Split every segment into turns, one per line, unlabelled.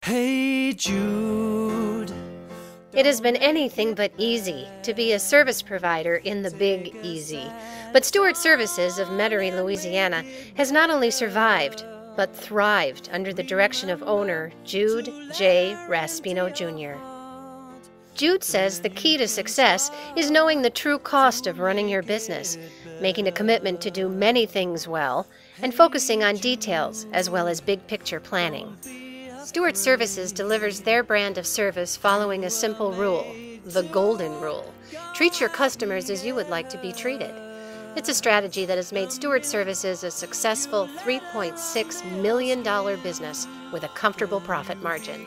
Hey Jude.
It has been anything but easy to be a service provider in the Big Easy. But Stuart Services of Metairie, Louisiana has not only survived, but thrived under the direction of owner Jude J. Raspino Jr. Jude says the key to success is knowing the true cost of running your business, making a commitment to do many things well, and focusing on details as well as big picture planning. Stuart Services delivers their brand of service following a simple rule, the golden rule. Treat your customers as you would like to be treated. It's a strategy that has made Stuart Services a successful $3.6 million business with a comfortable profit margin.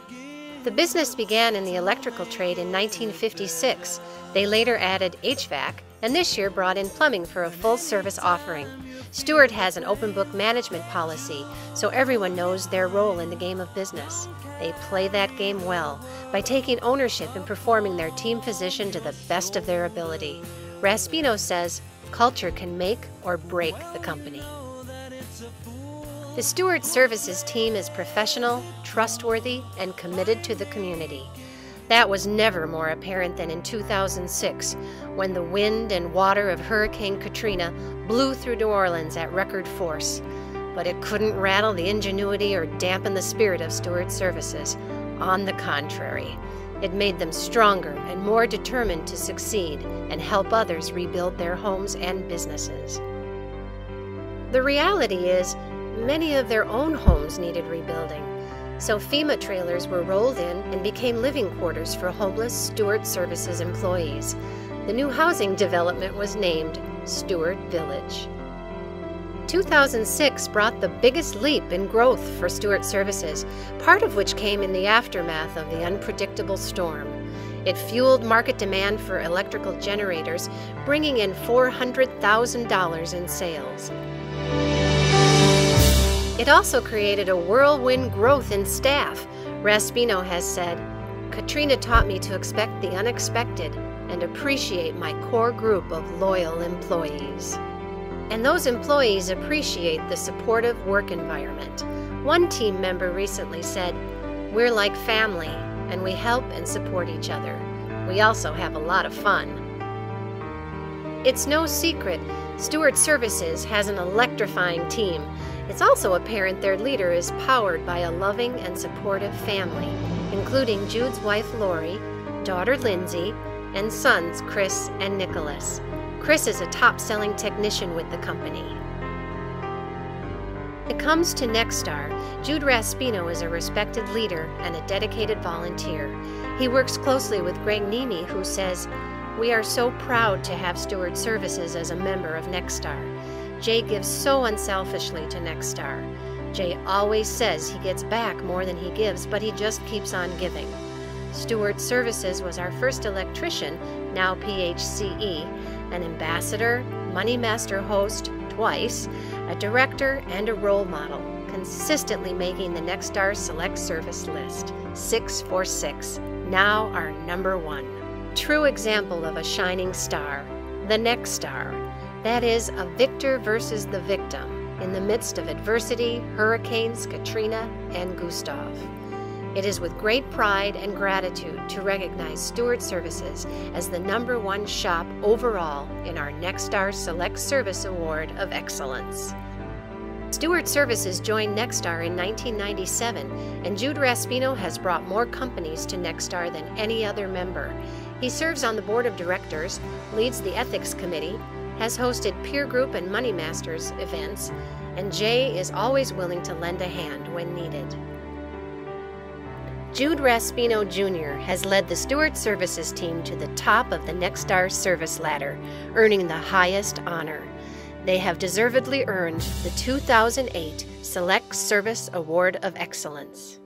The business began in the electrical trade in 1956. They later added HVAC, and this year brought in plumbing for a full-service offering. Stuart has an open book management policy, so everyone knows their role in the game of business. They play that game well by taking ownership and performing their team position to the best of their ability. Raspino says, culture can make or break the company. The Stuart Services team is professional, trustworthy, and committed to the community. That was never more apparent than in 2006, when the wind and water of Hurricane Katrina blew through New Orleans at record force. But it couldn't rattle the ingenuity or dampen the spirit of Stuart Services. On the contrary, it made them stronger and more determined to succeed and help others rebuild their homes and businesses. The reality is, many of their own homes needed rebuilding. So FEMA trailers were rolled in and became living quarters for homeless Stuart Services employees. The new housing development was named Stuart Village. 2006 brought the biggest leap in growth for Stuart Services, part of which came in the aftermath of the unpredictable storm. It fueled market demand for electrical generators, bringing in $400,000 in sales. It also created a whirlwind growth in staff. Raspino has said, "Katrina taught me to expect the unexpected and appreciate my core group of loyal employees." And those employees appreciate the supportive work environment. One team member recently said, "We're like family, and we help and support each other. We also have a lot of fun." It's no secret, Stuart Services has an electrifying team. It's also apparent their leader is powered by a loving and supportive family, including Jude's wife Lori, daughter Lindsay, and sons Chris and Nicholas. Chris is a top-selling technician with the company. When it comes to Nexstar, Jude Raspino is a respected leader and a dedicated volunteer. He works closely with Greg Nemi, who says, "We are so proud to have Stuart Services as a member of Nexstar. Jay gives so unselfishly to Nexstar. Jay always says he gets back more than he gives, but he just keeps on giving." Stuart Services was our first electrician, now PHCE, an ambassador, Money Master host twice, a director, and a role model, consistently making the Nexstar Select Service list, 646, now our #1. True example of a shining star, the Nexstar. That is, a victor versus the victim in the midst of adversity, hurricanes Katrina and Gustav. It is with great pride and gratitude to recognize Stuart Services as the #1 shop overall in our Nexstar Select Service Award of Excellence. Stuart Services joined Nexstar in 1997, and Jude Raspino has brought more companies to Nexstar than any other member. He serves on the board of directors, leads the ethics committee, has hosted peer group and Money Masters events, and Jay is always willing to lend a hand when needed. Jude Raspino Jr. has led the Stuart Services team to the top of the Nexstar service ladder, earning the highest honor. They have deservedly earned the 2008 Select Service Award of Excellence.